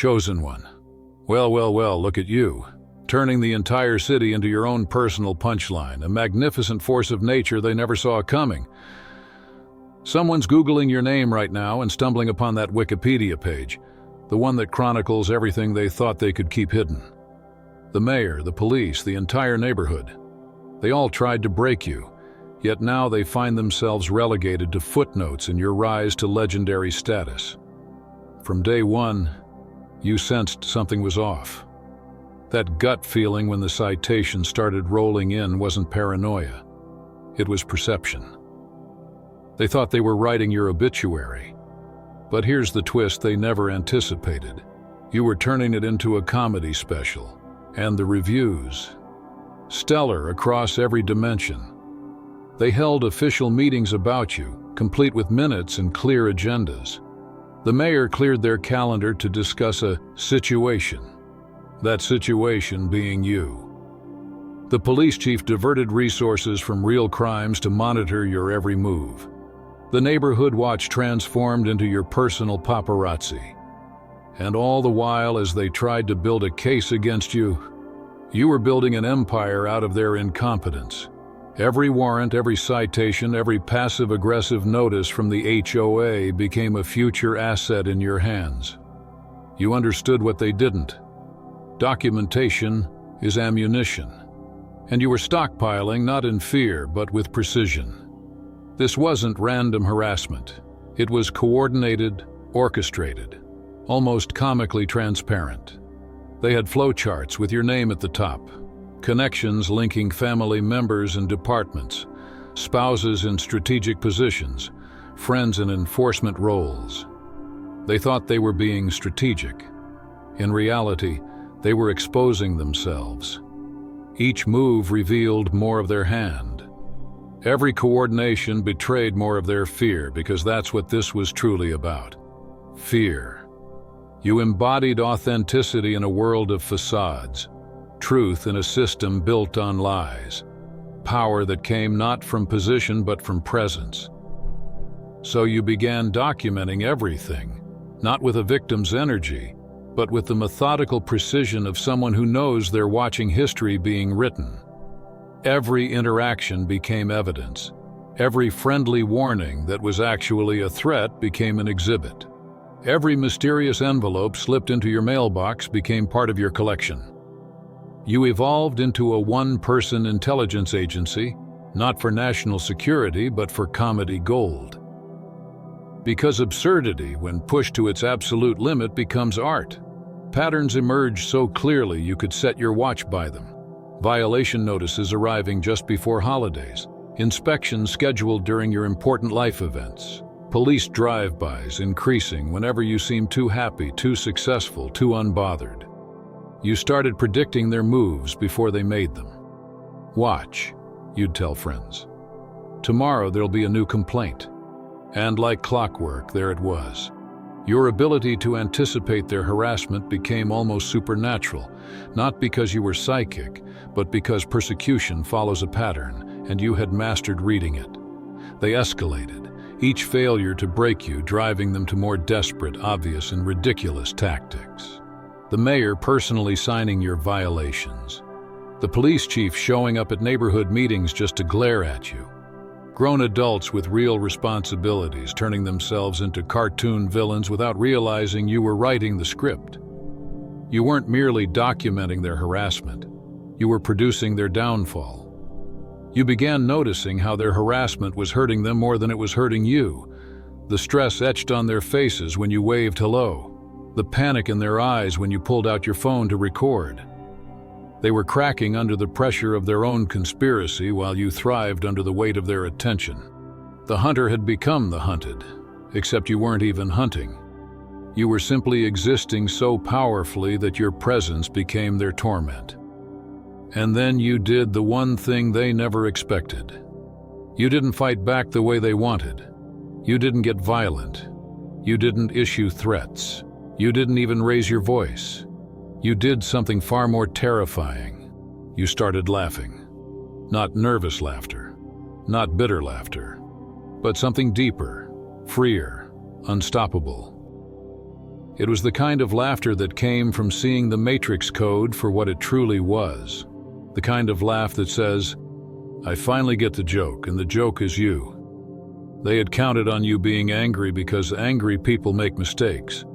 Chosen one. Well, well, well, look at you. Turning the entire city into your own personal punchline, a magnificent force of nature they never saw coming. Someone's Googling your name right now and stumbling upon that Wikipedia page, the one that chronicles everything they thought they could keep hidden. The mayor, the police, the entire neighborhood. They all tried to break you, yet now they find themselves relegated to footnotes in your rise to legendary status. From day one, you sensed something was off. That gut feeling when the citation started rolling in wasn't paranoia. It was perception. They thought they were writing your obituary. But here's the twist they never anticipated. You were turning it into a comedy special. And the reviews. Stellar across every dimension. They held official meetings about you, complete with minutes and clear agendas. The mayor cleared their calendar to discuss a situation. That situation being you. The police chief diverted resources from real crimes to monitor your every move. The neighborhood watch transformed into your personal paparazzi. And all the while, as they tried to build a case against you, you were building an empire out of their incompetence. Every warrant, every citation, every passive-aggressive notice from the HOA became a future asset in your hands. You understood what they didn't. Documentation is ammunition. And you were stockpiling not in fear, but with precision. This wasn't random harassment. It was coordinated, orchestrated, almost comically transparent. They had flowcharts with your name at the top, connections linking family members and departments, spouses in strategic positions, friends in enforcement roles. They thought they were being strategic. In reality, they were exposing themselves. Each move revealed more of their hand. Every coordination betrayed more of their fear, because that's what this was truly about. Fear. You embodied authenticity in a world of facades, truth in a system built on lies, power that came not from position but from presence. So you began documenting everything, not with a victim's energy, but with the methodical precision of someone who knows they're watching history being written. Every interaction became evidence. Every friendly warning that was actually a threat became an exhibit. Every mysterious envelope slipped into your mailbox became part of your collection. You evolved into a one-person intelligence agency, not for national security, but for comedy gold. Because absurdity, when pushed to its absolute limit, becomes art. Patterns emerge so clearly you could set your watch by them. Violation notices arriving just before holidays. Inspections scheduled during your important life events. Police drive-bys increasing whenever you seem too happy, too successful, too unbothered. You started predicting their moves before they made them. Watch, you'd tell friends. Tomorrow there'll be a new complaint. And like clockwork, there it was. Your ability to anticipate their harassment became almost supernatural, not because you were psychic, but because persecution follows a pattern, and you had mastered reading it. They escalated, each failure to break you driving them to more desperate, obvious, and ridiculous tactics. The mayor personally signing your violations. The police chief showing up at neighborhood meetings just to glare at you. Grown adults with real responsibilities turning themselves into cartoon villains without realizing you were writing the script. You weren't merely documenting their harassment. You were producing their downfall. You began noticing how their harassment was hurting them more than it was hurting you. The stress etched on their faces when you waved hello. The panic in their eyes when you pulled out your phone to record. They were cracking under the pressure of their own conspiracy while you thrived under the weight of their attention. The hunter had become the hunted, except you weren't even hunting. You were simply existing so powerfully that your presence became their torment. And then you did the one thing they never expected. You didn't fight back the way they wanted. You didn't get violent. You didn't issue threats. You didn't even raise your voice. You did something far more terrifying. You started laughing. Not nervous laughter, not bitter laughter, but something deeper, freer, unstoppable. It was the kind of laughter that came from seeing the Matrix Code for what it truly was. The kind of laugh that says, "I finally get the joke, and the joke is you." They had counted on you being angry because angry people make mistakes.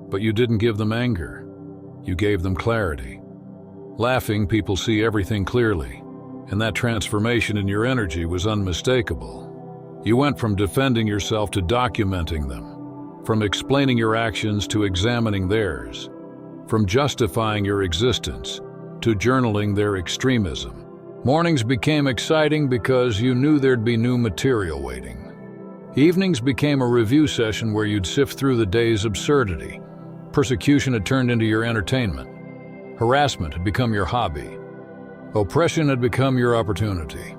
But you didn't give them anger. You gave them clarity. Laughing, people see everything clearly, and that transformation in your energy was unmistakable. You went from defending yourself to documenting them, from explaining your actions to examining theirs, from justifying your existence to journaling their extremism. Mornings became exciting because you knew there'd be new material waiting. Evenings became a review session where you'd sift through the day's absurdity. Persecution had turned into your entertainment. Harassment had become your hobby. Oppression had become your opportunity.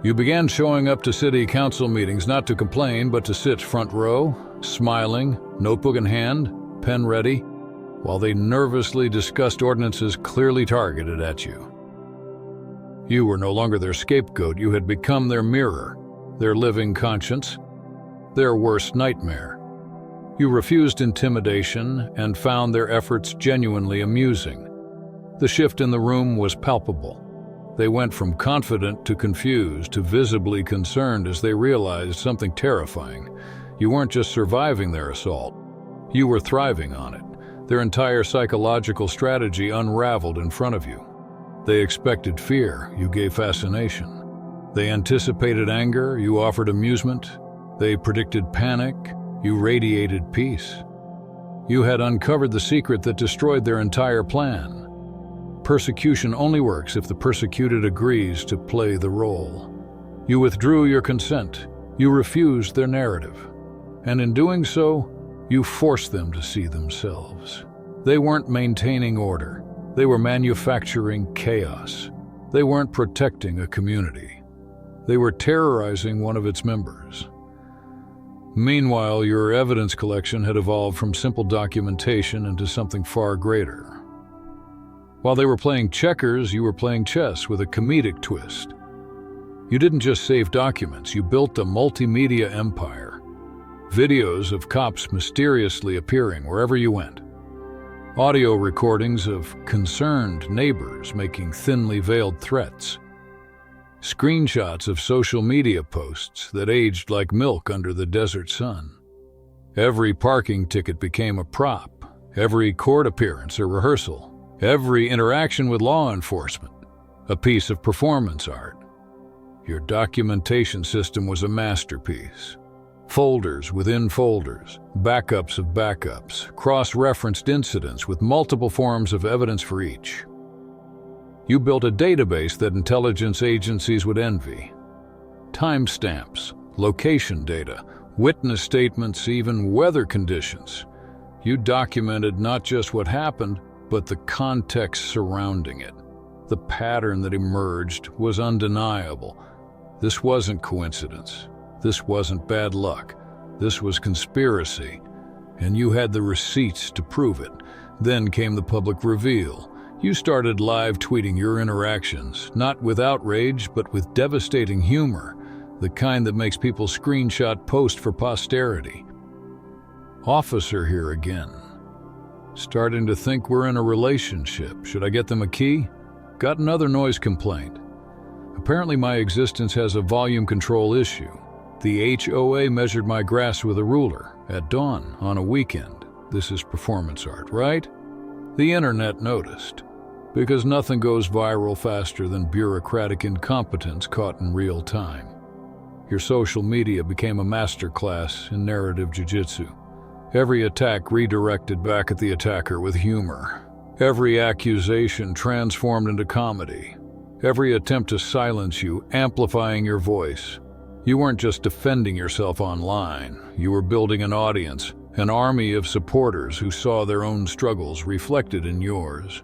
You began showing up to city council meetings not to complain, but to sit front row, smiling, notebook in hand, pen ready, while they nervously discussed ordinances clearly targeted at you. You were no longer their scapegoat. You had become their mirror, their living conscience, their worst nightmare. You refused intimidation and found their efforts genuinely amusing. The shift in the room was palpable. They went from confident to confused to visibly concerned as they realized something terrifying. You weren't just surviving their assault. You were thriving on it. Their entire psychological strategy unraveled in front of you. They expected fear. You gave fascination. They anticipated anger. You offered amusement. They predicted panic. You radiated peace. You had uncovered the secret that destroyed their entire plan. Persecution only works if the persecuted agrees to play the role. You withdrew your consent. You refused their narrative. And in doing so, you forced them to see themselves. They weren't maintaining order. They were manufacturing chaos. They weren't protecting a community. They were terrorizing one of its members. Meanwhile, your evidence collection had evolved from simple documentation into something far greater. While they were playing checkers, you were playing chess with a comedic twist. You didn't just save documents, you built a multimedia empire. Videos of cops mysteriously appearing wherever you went. Audio recordings of concerned neighbors making thinly veiled threats. Screenshots of social media posts that aged like milk under the desert sun. Every parking ticket became a prop, every court appearance a rehearsal, every interaction with law enforcement a piece of performance art. Your documentation system was a masterpiece. Folders within folders, backups of backups, cross-referenced incidents with multiple forms of evidence for each. You built a database that intelligence agencies would envy. Timestamps, location data, witness statements, even weather conditions. You documented not just what happened, but the context surrounding it. The pattern that emerged was undeniable. This wasn't coincidence. This wasn't bad luck. This was conspiracy. And you had the receipts to prove it. Then came the public reveal. You started live tweeting your interactions, not with outrage, but with devastating humor, the kind that makes people screenshot post for posterity. Officer here again. Starting to think we're in a relationship. Should I get them a key? Got another noise complaint. Apparently my existence has a volume control issue. The HOA measured my grass with a ruler at dawn on a weekend. This is performance art, right? The internet noticed. Because nothing goes viral faster than bureaucratic incompetence caught in real time. Your social media became a masterclass in narrative jiu-jitsu. Every attack redirected back at the attacker with humor. Every accusation transformed into comedy. Every attempt to silence you, amplifying your voice. You weren't just defending yourself online. You were building an audience, an army of supporters who saw their own struggles reflected in yours.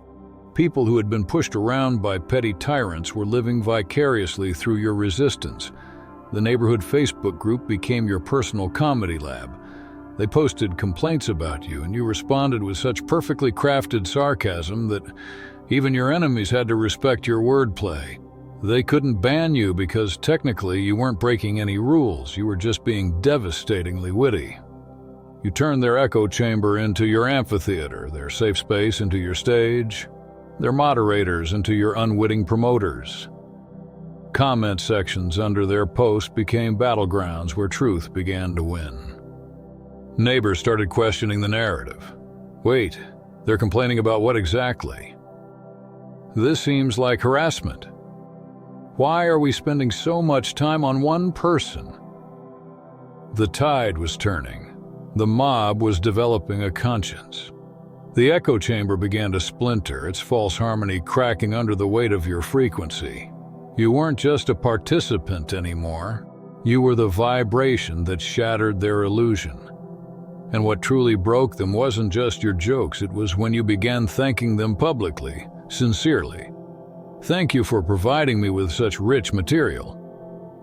People who had been pushed around by petty tyrants were living vicariously through your resistance. The neighborhood Facebook group became your personal comedy lab. They posted complaints about you, and you responded with such perfectly crafted sarcasm that even your enemies had to respect your wordplay. They couldn't ban you because technically you weren't breaking any rules. You were just being devastatingly witty. You turned their echo chamber into your amphitheater, their safe space into your stage, their moderators into your unwitting promoters. Comment sections under their posts became battlegrounds where truth began to win. Neighbors started questioning the narrative. Wait, they're complaining about what exactly? This seems like harassment. Why are we spending so much time on one person? The tide was turning. The mob was developing a conscience. The echo chamber began to splinter, its false harmony cracking under the weight of your frequency. You weren't just a participant anymore. You were the vibration that shattered their illusion. And what truly broke them wasn't just your jokes, it was when you began thanking them publicly, sincerely. Thank you for providing me with such rich material.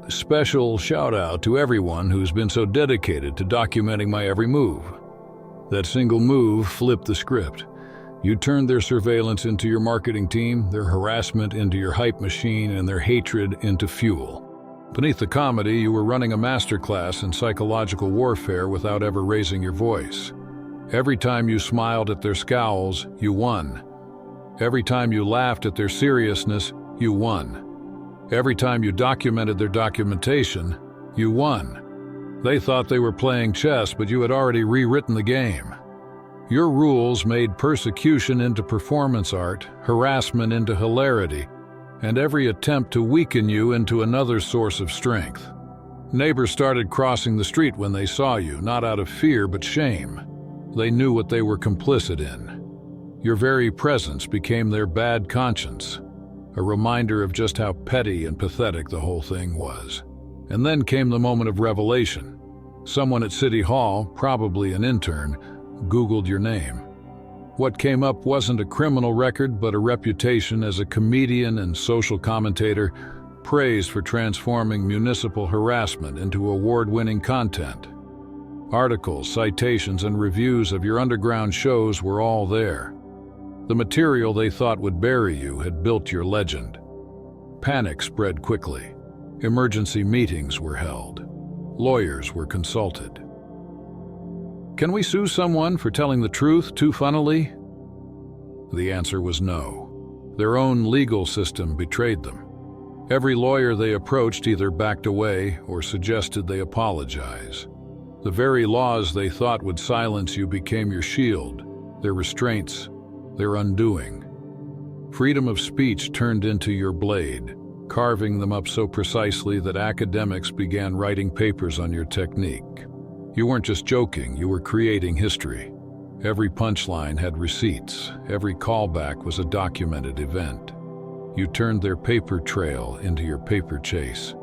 A special shout out to everyone who's been so dedicated to documenting my every move. That single move flipped the script. You turned their surveillance into your marketing team, their harassment into your hype machine, and their hatred into fuel. Beneath the comedy, you were running a masterclass in psychological warfare without ever raising your voice. Every time you smiled at their scowls, you won. Every time you laughed at their seriousness, you won. Every time you documented their documentation, you won. They thought they were playing chess, but you had already rewritten the game. Your rules made persecution into performance art, harassment into hilarity, and every attempt to weaken you into another source of strength. Neighbors started crossing the street when they saw you, not out of fear but shame. They knew what they were complicit in. Your very presence became their bad conscience, a reminder of just how petty and pathetic the whole thing was. And then came the moment of revelation. Someone at City Hall, probably an intern, Googled your name. What came up wasn't a criminal record, but a reputation as a comedian and social commentator, praised for transforming municipal harassment into award-winning content. Articles, citations, and reviews of your underground shows were all there. The material they thought would bury you had built your legend. Panic spread quickly. Emergency meetings were held. Lawyers were consulted. Can we sue someone for telling the truth too funnily? The answer was no. Their own legal system betrayed them. Every lawyer they approached either backed away or suggested they apologize. The very laws they thought would silence you became your shield, their restraints, their undoing. Freedom of speech turned into your blade, carving them up so precisely that academics began writing papers on your technique. You weren't just joking, you were creating history. Every punchline had receipts, every callback was a documented event. You turned their paper trail into your paper chase.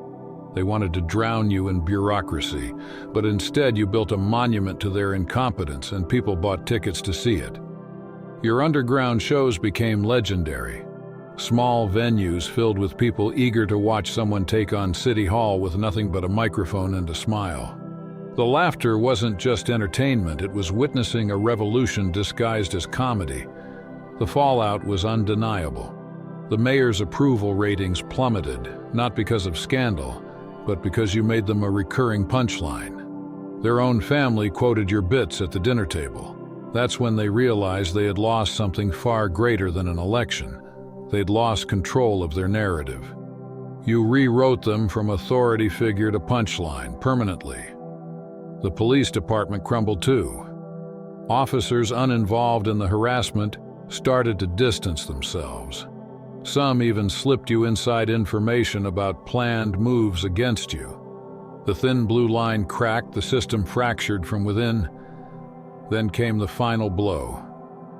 They wanted to drown you in bureaucracy, but instead you built a monument to their incompetence and people bought tickets to see it. Your underground shows became legendary. Small venues filled with people eager to watch someone take on City Hall with nothing but a microphone and a smile. The laughter wasn't just entertainment, it was witnessing a revolution disguised as comedy. The fallout was undeniable. The mayor's approval ratings plummeted, not because of scandal, but because you made them a recurring punchline. Their own family quoted your bits at the dinner table. That's when they realized they had lost something far greater than an election. They'd lost control of their narrative. You rewrote them from authority figure to punchline, permanently. The police department crumbled too. Officers uninvolved in the harassment started to distance themselves. Some even slipped you inside information about planned moves against you. The thin blue line cracked, the system fractured from within. Then came the final blow,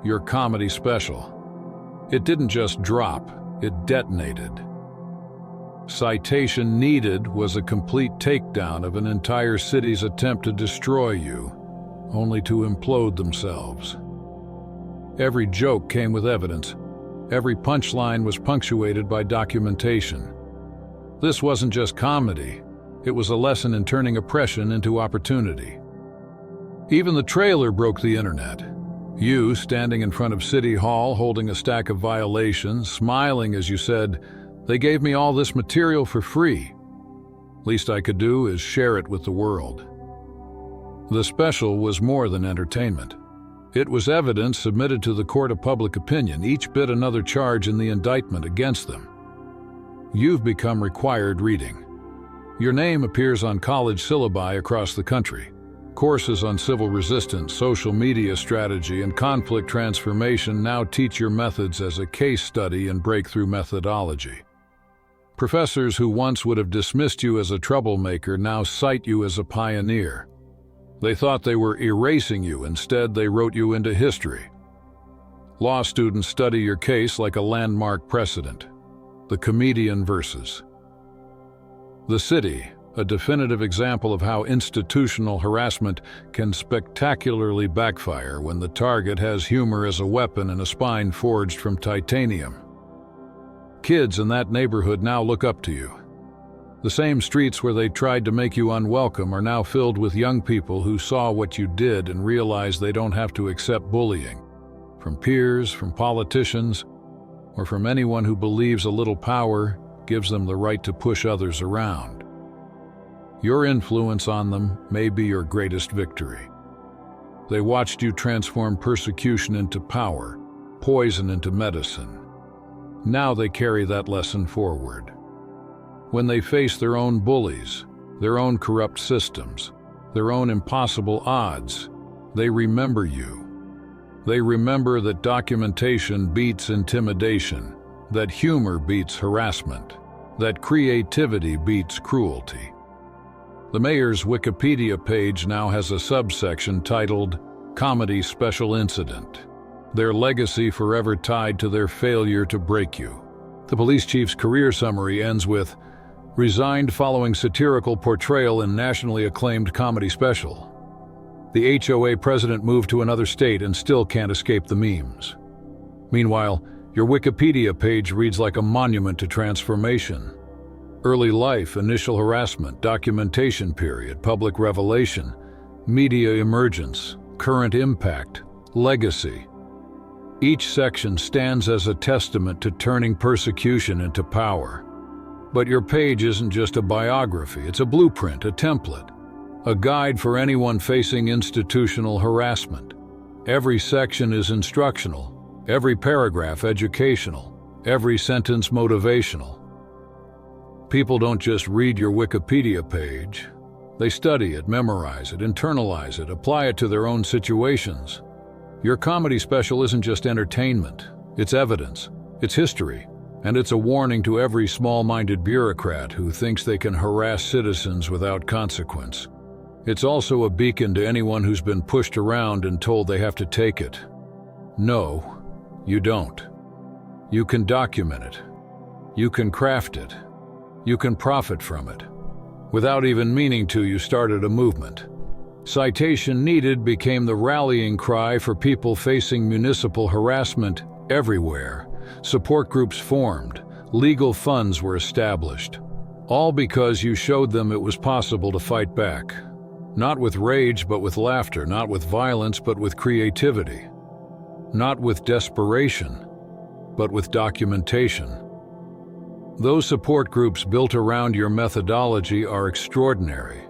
your comedy special. It didn't just drop, it detonated. Citation needed was a complete takedown of an entire city's attempt to destroy you, only to implode themselves. Every joke came with evidence. Every punchline was punctuated by documentation. This wasn't just comedy, it was a lesson in turning oppression into opportunity. Even the trailer broke the internet. You, standing in front of City Hall holding a stack of violations, smiling as you said, "They gave me all this material for free. Least I could do is share it with the world." The special was more than entertainment. It was evidence submitted to the court of public opinion, each bit another charge in the indictment against them. You've become required reading. Your name appears on college syllabi across the country. Courses on civil resistance, social media strategy, and conflict transformation now teach your methods as a case study and breakthrough methodology. Professors who once would have dismissed you as a troublemaker now cite you as a pioneer. They thought they were erasing you, instead they wrote you into history. Law students study your case like a landmark precedent. The comedian versus the city, a definitive example of how institutional harassment can spectacularly backfire when the target has humor as a weapon and a spine forged from titanium. Kids in that neighborhood now look up to you. The same streets where they tried to make you unwelcome are now filled with young people who saw what you did and realized they don't have to accept bullying, from peers, from politicians, or from anyone who believes a little power gives them the right to push others around. Your influence on them may be your greatest victory. They watched you transform persecution into power, poison into medicine. Now they carry that lesson forward. When they face their own bullies, their own corrupt systems, their own impossible odds, they remember you. They remember that documentation beats intimidation, that humor beats harassment, that creativity beats cruelty. The mayor's Wikipedia page now has a subsection titled Comedy Special Incident, their legacy forever tied to their failure to break you. The police chief's career summary ends with, resigned following satirical portrayal in nationally acclaimed comedy special. The HOA president moved to another state and still can't escape the memes. Meanwhile, your Wikipedia page reads like a monument to transformation. Early life, initial harassment, documentation period, public revelation, media emergence, current impact, legacy. Each section stands as a testament to turning persecution into power. But your page isn't just a biography, it's a blueprint, a template, a guide for anyone facing institutional harassment. Every section is instructional, every paragraph educational, every sentence motivational. People don't just read your Wikipedia page. They study it, memorize it, internalize it, apply it to their own situations. Your comedy special isn't just entertainment, it's evidence, it's history, and it's a warning to every small-minded bureaucrat who thinks they can harass citizens without consequence. It's also a beacon to anyone who's been pushed around and told they have to take it. No, you don't. You can document it. You can craft it. You can profit from it. Without even meaning to, you started a movement. Citation Needed became the rallying cry for people facing municipal harassment everywhere. Support groups formed. Legal funds were established. All because you showed them it was possible to fight back. Not with rage, but with laughter. Not with violence, but with creativity. Not with desperation, but with documentation. Those support groups built around your methodology are extraordinary.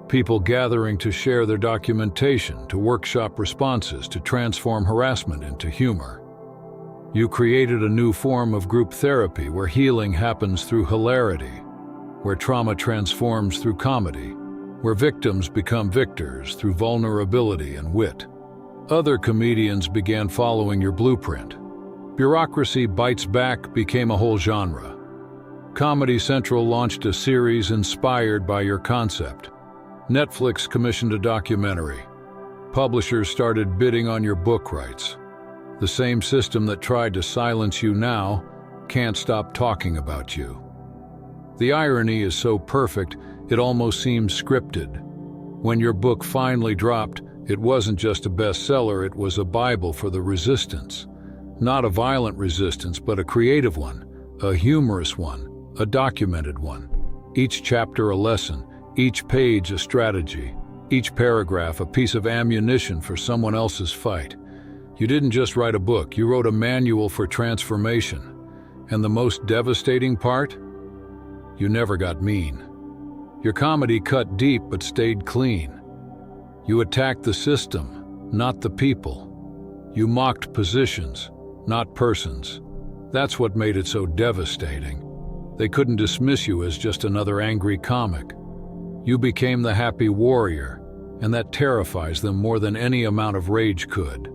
People gathering to share their documentation, to workshop responses, to transform harassment into humor. You created a new form of group therapy where healing happens through hilarity, where trauma transforms through comedy, where victims become victors through vulnerability and wit. Other comedians began following your blueprint. Bureaucracy Bites Back became a whole genre. Comedy Central launched a series inspired by your concept. Netflix commissioned a documentary. Publishers started bidding on your book rights. The same system that tried to silence you now can't stop talking about you. The irony is so perfect, it almost seems scripted. When your book finally dropped, it wasn't just a bestseller, it was a Bible for the resistance. Not a violent resistance, but a creative one, a humorous one, a documented one. Each chapter a lesson, each page a strategy, each paragraph a piece of ammunition for someone else's fight. You didn't just write a book, you wrote a manual for transformation. And the most devastating part? You never got mean. Your comedy cut deep but stayed clean. You attacked the system, not the people. You mocked positions, not persons. That's what made it so devastating. They couldn't dismiss you as just another angry comic. You became the happy warrior, and that terrifies them more than any amount of rage could.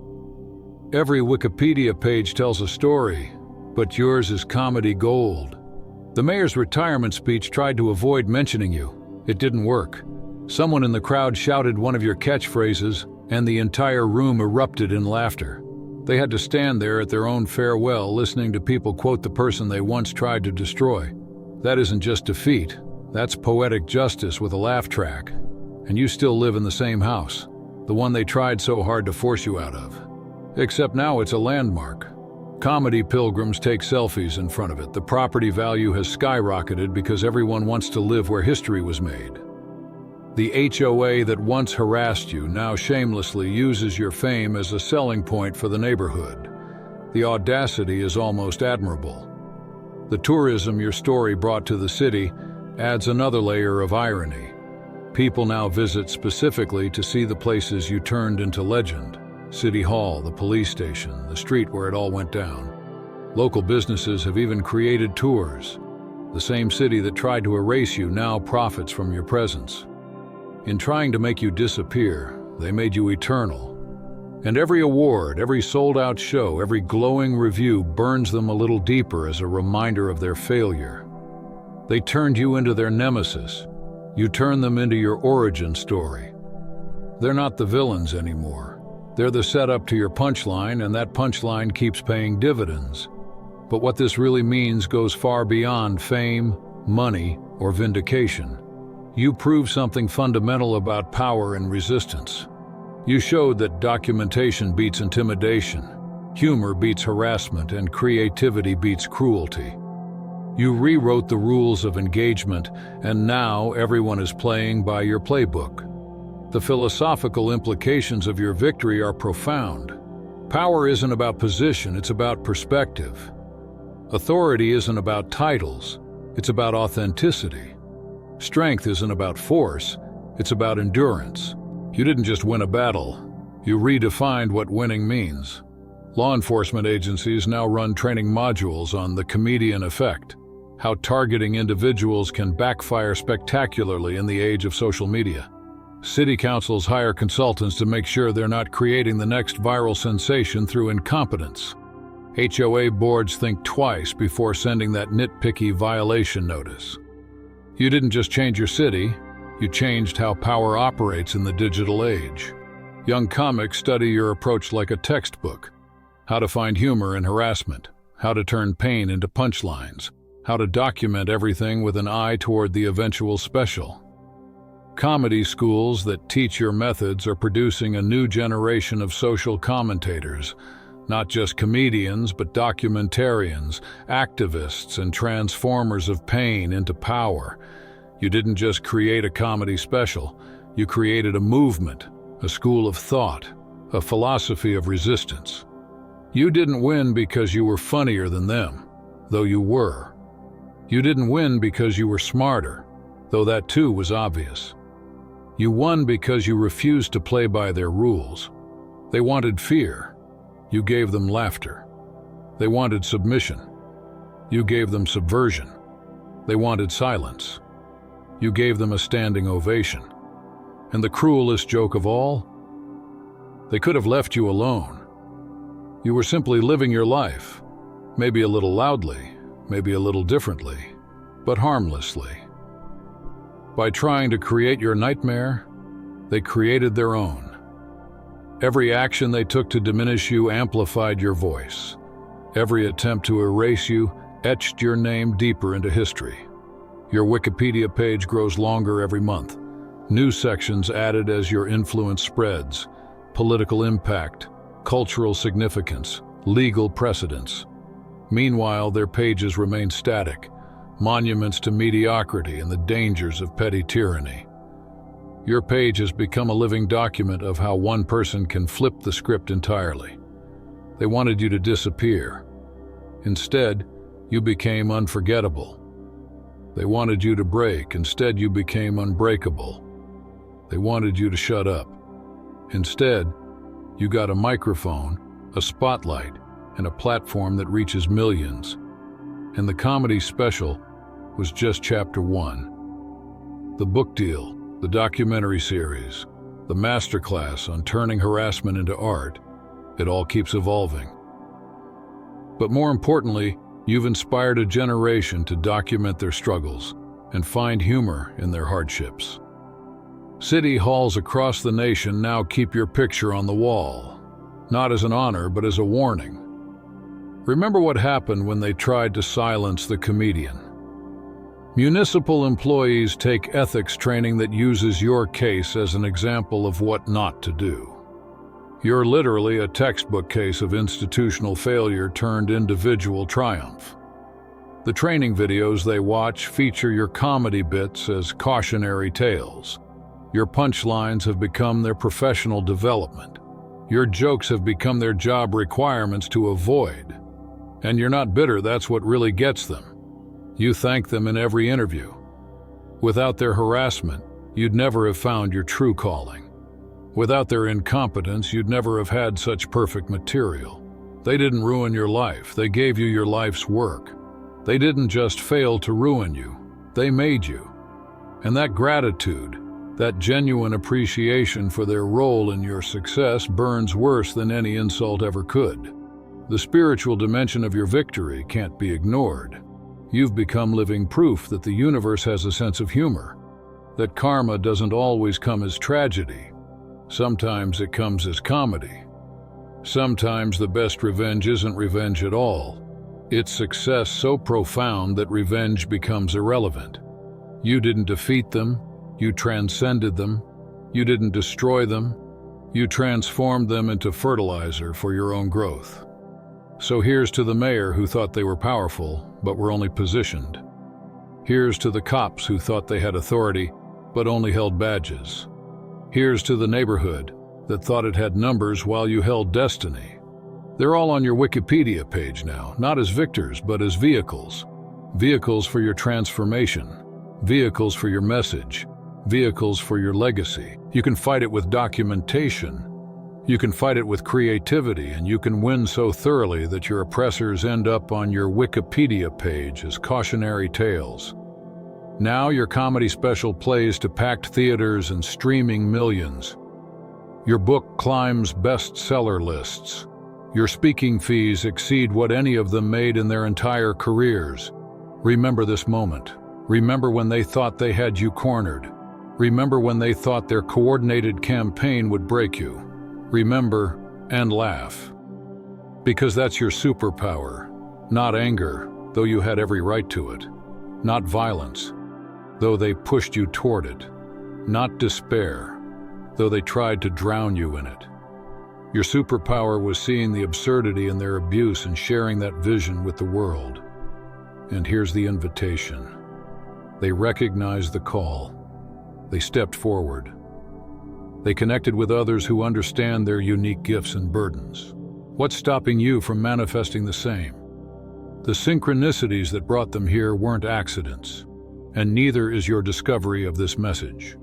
Every Wikipedia page tells a story, but yours is comedy gold. The mayor's retirement speech tried to avoid mentioning you. It didn't work. Someone in the crowd shouted one of your catchphrases, and the entire room erupted in laughter. They had to stand there at their own farewell listening to people quote the person they once tried to destroy. That isn't just defeat. That's poetic justice with a laugh track. And you still live in the same house, the one they tried so hard to force you out of. Except now it's a landmark. Comedy pilgrims take selfies in front of it. The property value has skyrocketed because everyone wants to live where history was made. The HOA that once harassed you now shamelessly uses your fame as a selling point for the neighborhood. The audacity is almost admirable. The tourism your story brought to the city adds another layer of irony. People now visit specifically to see the places you turned into legend. City Hall, the police station, the street where it all went down. Local businesses have even created tours. The same city that tried to erase you now profits from your presence. In trying to make you disappear, they made you eternal. And every award, every sold-out show, every glowing review burns them a little deeper as a reminder of their failure. They turned you into their nemesis. You turned them into your origin story. They're not the villains anymore. They're the setup to your punchline, and that punchline keeps paying dividends. But what this really means goes far beyond fame, money, or vindication. You prove something fundamental about power and resistance. You showed that documentation beats intimidation, humor beats harassment, and creativity beats cruelty. You rewrote the rules of engagement, and now everyone is playing by your playbook. The philosophical implications of your victory are profound. Power isn't about position, it's about perspective. Authority isn't about titles, it's about authenticity. Strength isn't about force, it's about endurance. You didn't just win a battle, you redefined what winning means. Law enforcement agencies now run training modules on the comedian effect, how targeting individuals can backfire spectacularly in the age of social media. City councils hire consultants to make sure they're not creating the next viral sensation through incompetence. HOA boards think twice before sending that nitpicky violation notice. You didn't just change your city, you changed how power operates in the digital age. Young comics study your approach like a textbook. How to find humor in harassment, how to turn pain into punchlines, how to document everything with an eye toward the eventual special. Comedy schools that teach your methods are producing a new generation of social commentators, not just comedians, but documentarians, activists, and transformers of pain into power. You didn't just create a comedy special, you created a movement, a school of thought, a philosophy of resistance. You didn't win because you were funnier than them, though you were. You didn't win because you were smarter, though that too was obvious. You won because you refused to play by their rules. They wanted fear. You gave them laughter. They wanted submission. You gave them subversion. They wanted silence. You gave them a standing ovation. And the cruelest joke of all? They could have left you alone. You were simply living your life, maybe a little loudly, maybe a little differently, but harmlessly. By trying to create your nightmare, they created their own. Every action they took to diminish you amplified your voice. Every attempt to erase you etched your name deeper into history. Your Wikipedia page grows longer every month. New sections added as your influence spreads. Political impact, cultural significance, legal precedents. Meanwhile, their pages remain static, monuments to mediocrity and the dangers of petty tyranny. Your page has become a living document of how one person can flip the script entirely. They wanted you to disappear. Instead, you became unforgettable. They wanted you to break. Instead, you became unbreakable. They wanted you to shut up. Instead, you got a microphone, a spotlight, and a platform that reaches millions. And the comedy special was just chapter 1. The book deal, the documentary series, the masterclass on turning harassment into art, it all keeps evolving. But more importantly, you've inspired a generation to document their struggles and find humor in their hardships. City halls across the nation now keep your picture on the wall, not as an honor, but as a warning. Remember what happened when they tried to silence the comedian. Municipal employees take ethics training that uses your case as an example of what not to do. You're literally a textbook case of institutional failure turned individual triumph. The training videos they watch feature your comedy bits as cautionary tales. Your punchlines have become their professional development. Your jokes have become their job requirements to avoid. And you're not bitter, that's what really gets them. You thank them in every interview. Without their harassment, you'd never have found your true calling. Without their incompetence, you'd never have had such perfect material. They didn't ruin your life, they gave you your life's work. They didn't just fail to ruin you, they made you. And that gratitude, that genuine appreciation for their role in your success burns worse than any insult ever could. The spiritual dimension of your victory can't be ignored. You've become living proof that the universe has a sense of humor, that karma doesn't always come as tragedy. Sometimes it comes as comedy. Sometimes the best revenge isn't revenge at all. It's success so profound that revenge becomes irrelevant. You didn't defeat them, you transcended them. You didn't destroy them, you transformed them into fertilizer for your own growth. So here's to the mayor who thought they were powerful, but were only positioned. Here's to the cops who thought they had authority, but only held badges. Here's to the neighborhood that thought it had numbers while you held destiny. They're all on your Wikipedia page now, not as victors, but as vehicles. Vehicles for your transformation, vehicles for your message, vehicles for your legacy. You can fight it with documentation. You can fight it with creativity, and you can win so thoroughly that your oppressors end up on your Wikipedia page as cautionary tales. Now your comedy special plays to packed theaters and streaming millions. Your book climbs bestseller lists. Your speaking fees exceed what any of them made in their entire careers. Remember this moment. Remember when they thought they had you cornered. Remember when they thought their coordinated campaign would break you. Remember and laugh. Because that's your superpower. Not anger, though you had every right to it. Not violence, though they pushed you toward it. Not despair, though they tried to drown you in it. Your superpower was seeing the absurdity in their abuse and sharing that vision with the world. And here's the invitation. They recognized the call. They stepped forward. They connected with others who understand their unique gifts and burdens. What's stopping you from manifesting the same? The synchronicities that brought them here weren't accidents, and neither is your discovery of this message.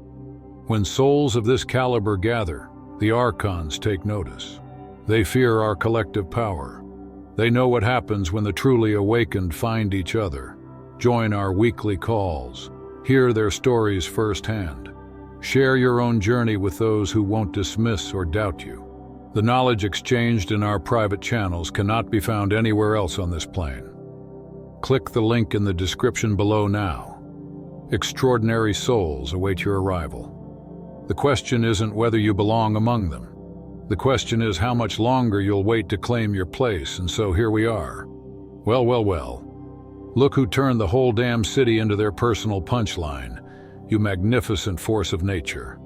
When souls of this caliber gather, the archons take notice. They fear our collective power. They know what happens when the truly awakened find each other. Join our weekly calls. Hear their stories firsthand. Share your own journey with those who won't dismiss or doubt you. The knowledge exchanged in our private channels cannot be found anywhere else on this plane. Click the link in the description below now. Extraordinary souls await your arrival. The question isn't whether you belong among them. The question is how much longer you'll wait to claim your place, and so here we are. Well, well, well. Look who turned the whole damn city into their personal punchline, you magnificent force of nature.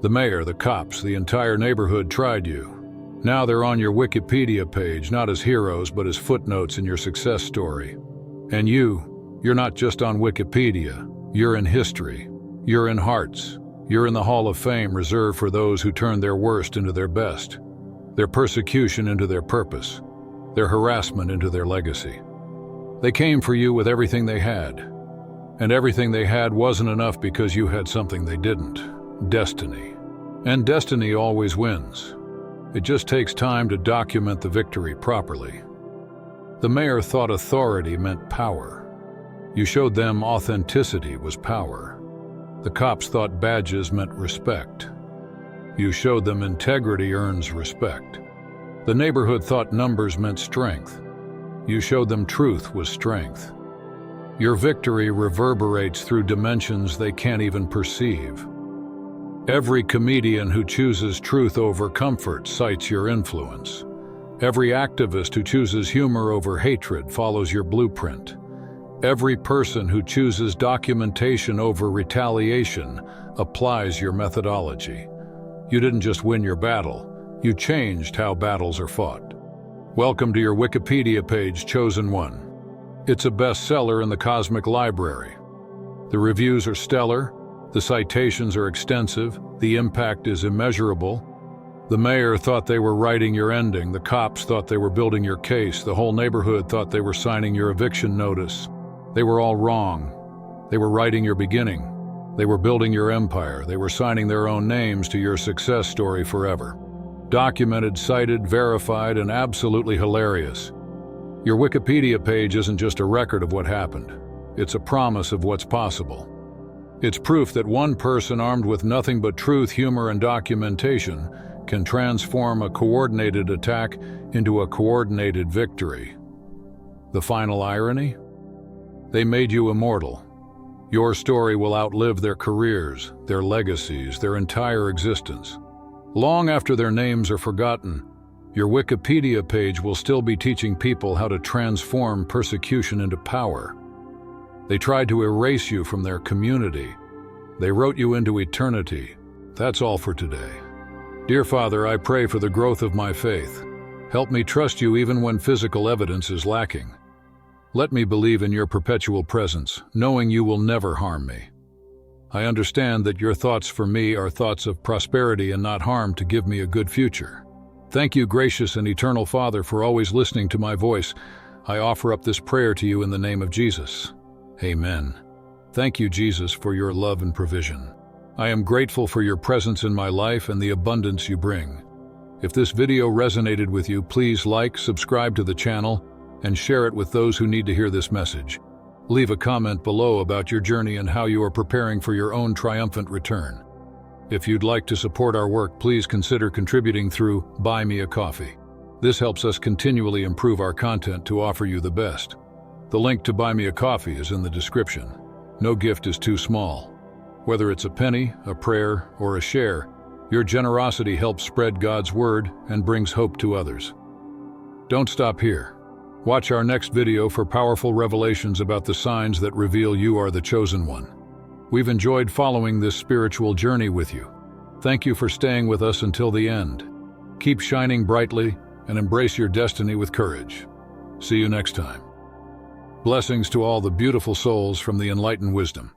The mayor, the cops, the entire neighborhood tried you. Now they're on your Wikipedia page, not as heroes, but as footnotes in your success story. And you're not just on Wikipedia, you're in history, you're in hearts. You're in the Hall of Fame reserved for those who turn their worst into their best, their persecution into their purpose, their harassment into their legacy. They came for you with everything they had, and everything they had wasn't enough because you had something they didn't, destiny. And destiny always wins. It just takes time to document the victory properly. The mayor thought authority meant power. You showed them authenticity was power. The cops thought badges meant respect. You showed them integrity earns respect. The neighborhood thought numbers meant strength. You showed them truth was strength. Your victory reverberates through dimensions they can't even perceive. Every comedian who chooses truth over comfort cites your influence. Every activist who chooses humor over hatred follows your blueprint. Every person who chooses documentation over retaliation applies your methodology. You didn't just win your battle, you changed how battles are fought. Welcome to your Wikipedia page, Chosen One. It's a bestseller in the cosmic library. The reviews are stellar, the citations are extensive, the impact is immeasurable. The mayor thought they were writing your ending, the cops thought they were building your case, the whole neighborhood thought they were signing your eviction notice. They were all wrong. They were writing your beginning. They were building your empire. They were signing their own names to your success story forever. Documented, cited, verified, and absolutely hilarious. Your Wikipedia page isn't just a record of what happened. It's a promise of what's possible. It's proof that one person armed with nothing but truth, humor, and documentation can transform a coordinated attack into a coordinated victory. The final irony? They made you immortal. Your story will outlive their careers, their legacies, their entire existence. Long after their names are forgotten, your Wikipedia page will still be teaching people how to transform persecution into power. They tried to erase you from their community. They wrote you into eternity. That's all for today. Dear Father, I pray for the growth of my faith. Help me trust you even when physical evidence is lacking. Let me believe in your perpetual presence, knowing you will never harm me. I understand that your thoughts for me are thoughts of prosperity and not harm to give me a good future. Thank you, gracious and eternal Father, for always listening to my voice. I offer up this prayer to you in the name of Jesus. Amen. Thank you, Jesus, for your love and provision. I am grateful for your presence in my life and the abundance you bring. If this video resonated with you, please like, subscribe to the channel, and share it with those who need to hear this message. Leave a comment below about your journey and how you are preparing for your own triumphant return. If you'd like to support our work, please consider contributing through Buy Me a Coffee. This helps us continually improve our content to offer you the best. The link to Buy Me a Coffee is in the description. No gift is too small. Whether it's a penny, a prayer, or a share, your generosity helps spread God's word and brings hope to others. Don't stop here. Watch our next video for powerful revelations about the signs that reveal you are the chosen one. We've enjoyed following this spiritual journey with you. Thank you for staying with us until the end. Keep shining brightly and embrace your destiny with courage. See you next time. Blessings to all the beautiful souls from the Enlighten Wisdom.